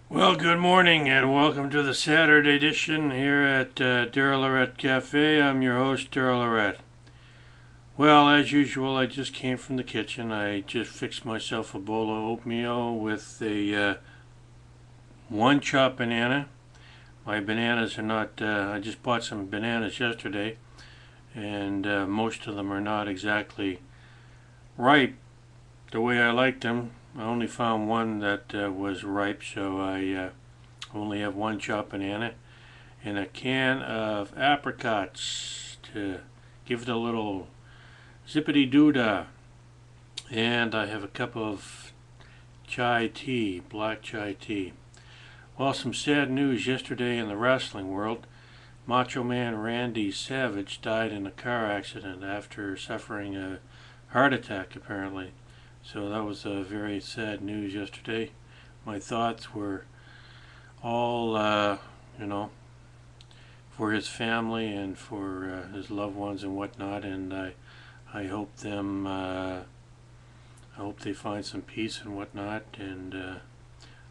Well, good morning and welcome to the Saturday edition here at daryllorette Cafe. I'm your host, Daryllorette. Well, as usual, I just came from the kitchen. I just fixed myself a bowl of oatmeal with a one chop banana. My bananas are not, I just bought some bananas yesterday, and most of them are not exactly ripe the way I liked them. I only found one that was ripe, so I only have one chopped banana and a can of apricots to give it a little zippity doo dah. And I have a cup of chai tea, black chai tea. Well, some sad news yesterday in the wrestling world. Macho Man Randy Savage died in a car accident after suffering a heart attack, apparently. So that was very sad news yesterday. My thoughts were all, for his family and for his loved ones and whatnot. And I hope I hope they find some peace and whatnot. And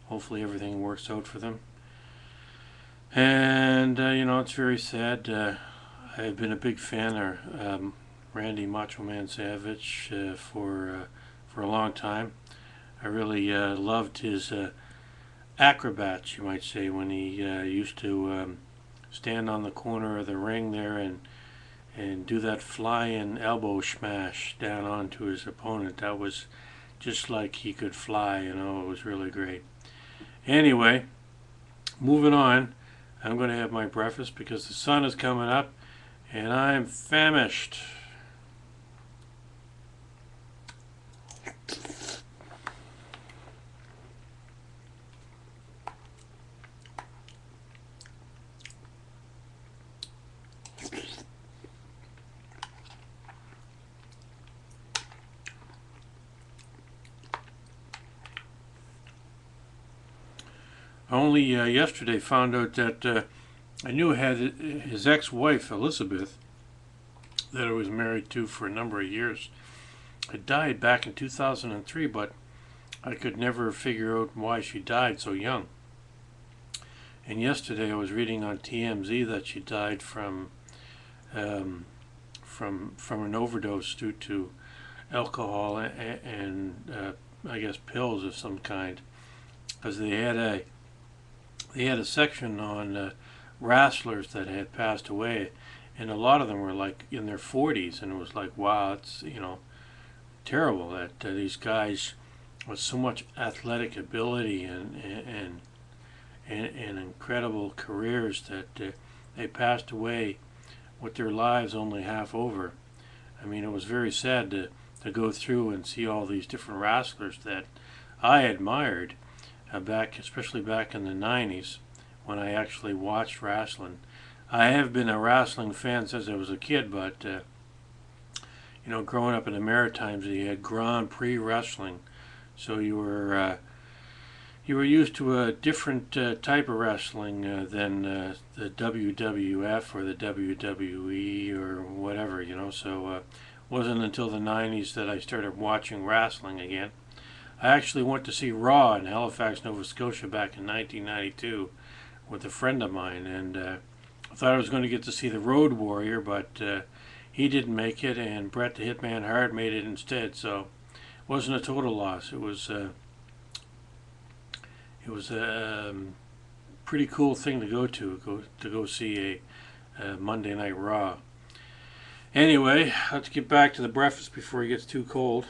hopefully everything works out for them. And it's very sad. I've been a big fan of Randy Macho Man Savage for a long time. I really loved his acrobats, you might say, when he used to stand on the corner of the ring there and do that flying elbow smash down onto his opponent. That was just like he could fly, it was really great. Anyway, moving on, I'm going to have my breakfast because the sun is coming up and I'm famished. I only yesterday found out that I knew had his ex-wife Elizabeth, that I was married to for a number of years, had died back in 2003, but I could never figure out why she died so young. And yesterday I was reading on TMZ that she died um, from an overdose due to alcohol and I guess pills of some kind, because they had a section on wrestlers that had passed away, and a lot of them were like in their 40s, and it was like, wow, it's terrible that these guys with so much athletic ability and incredible careers that they passed away with their lives only half over. I mean, it was very sad to go through and see all these different wrestlers that I admired especially back in the 90s when I actually watched wrestling. I have been a wrestling fan since I was a kid, but growing up in the Maritimes, you had Grand Prix wrestling, so you were used to a different type of wrestling than the WWF or the WWE or whatever, So it wasn't until the 90s that I started watching wrestling again. I actually went to see Raw in Halifax, Nova Scotia back in 1992 with a friend of mine, and I thought I was going to get to see the Road Warrior, but he didn't make it, and Bret the Hitman Hart made it instead, so it wasn't a total loss. It was a pretty cool thing to go see a Monday Night Raw. Anyway, let's get back to the breakfast before it gets too cold.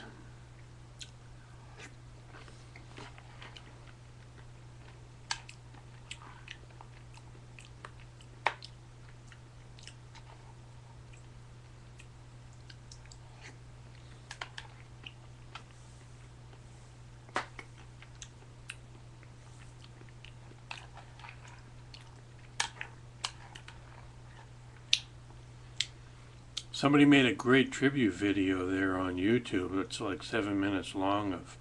Somebody made a great tribute video there on YouTube. It's like 7 minutes long of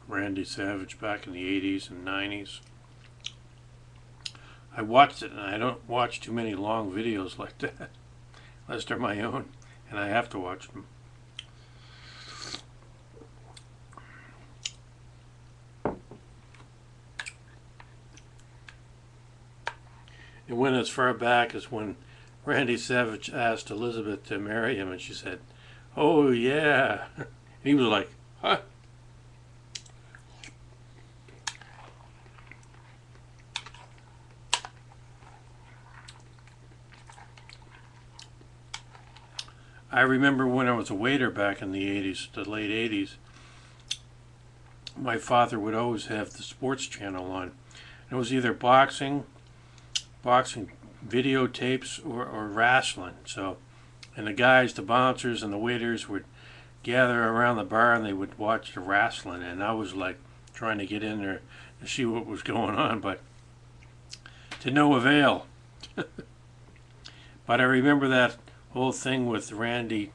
Randy Savage back in the 80s and 90s. I watched it, and I don't watch too many long videos like that, unless they're my own, and I have to watch them. It went as far back as when Randy Savage asked Elizabeth to marry him, and she said, "Oh yeah." And he was like, "Huh?" I remember when I was a waiter back in the 80s, the late 80s, my father would always have the sports channel on. It was either boxing videotapes, or wrestling. So, and the guys, the bouncers and the waiters would gather around the bar and they would watch the wrestling. And I was like trying to get in there to see what was going on, but to no avail. But I remember that whole thing with Randy,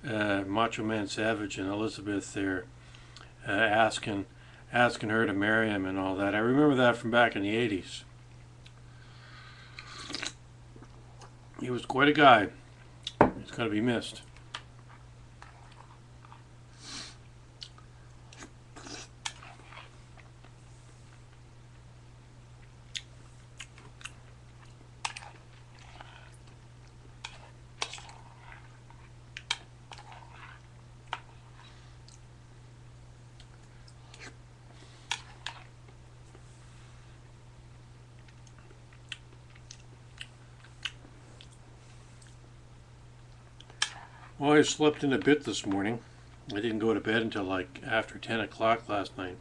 Macho Man Savage, and Elizabeth there, asking her to marry him and all that. I remember that from back in the 80s. He was quite a guy. He's going to be missed. Well, I slept in a bit this morning. I didn't go to bed until like after 10 o'clock last night.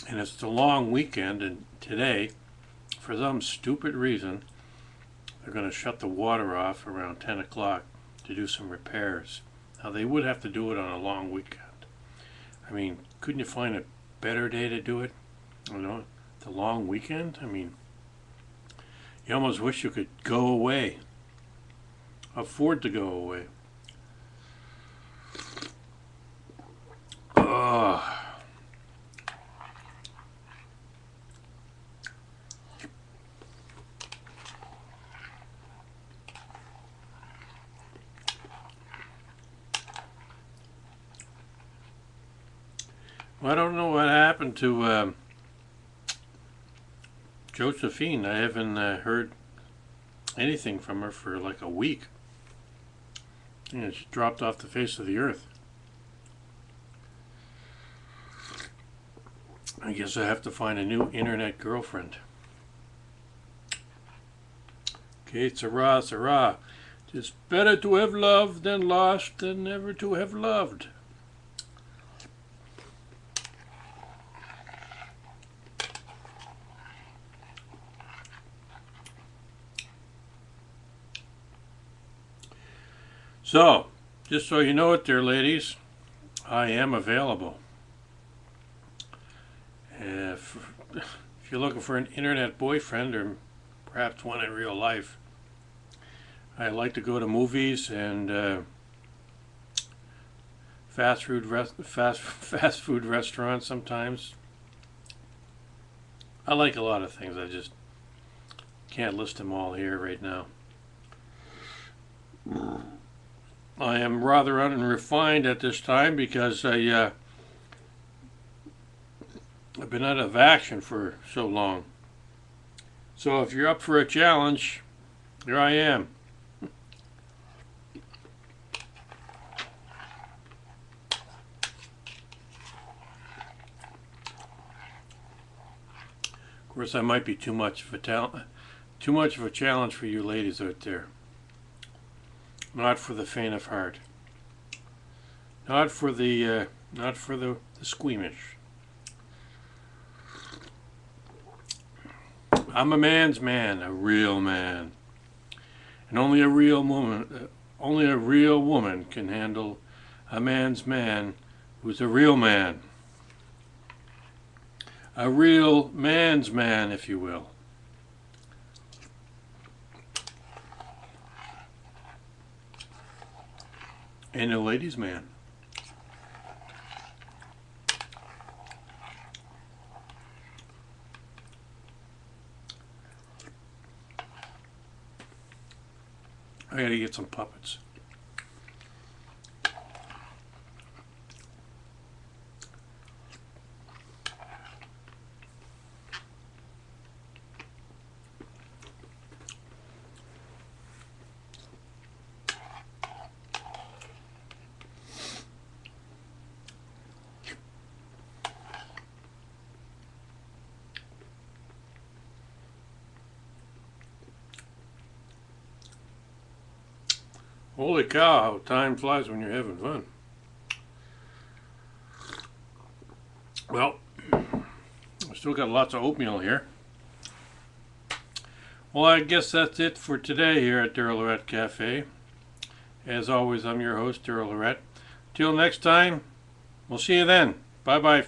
And it's the long weekend, and today, for some stupid reason, they're going to shut the water off around 10 o'clock to do some repairs. Now, they would have to do it on a long weekend. I mean, couldn't you find a better day to do it? You know, the long weekend? I mean, you almost wish you could go away, afford to go away. Ugh. Well, I don't know what happened to Josephine. I haven't heard anything from her for like a week. You know, she dropped off the face of the earth. I guess I have to find a new internet girlfriend. Okay, Sarah, Sarah. It's better to have loved than lost than never to have loved. So, just so you know it there, ladies, I am available. If you're looking for an internet boyfriend, or perhaps one in real life, I like to go to movies and fast food restaurants sometimes. I like a lot of things. I just can't list them all here right now. I am rather unrefined at this time because I've been out of action for so long. So if you're up for a challenge, here I am. Of course, I might be too much of a challenge for you ladies out there. Not for the faint of heart. Not for the squeamish. I'm a man's man, a real man, and only a real woman can handle a man's man who's a real man. A real man's man, if you will. And a ladies' man. I gotta get some puppets. Holy cow, how time flies when you're having fun. Well, I still got lots of oatmeal here. Well, I guess that's it for today here at daryllorette Cafe. As always, I'm your host, Daryl Lorette. Till next time, we'll see you then. Bye-bye.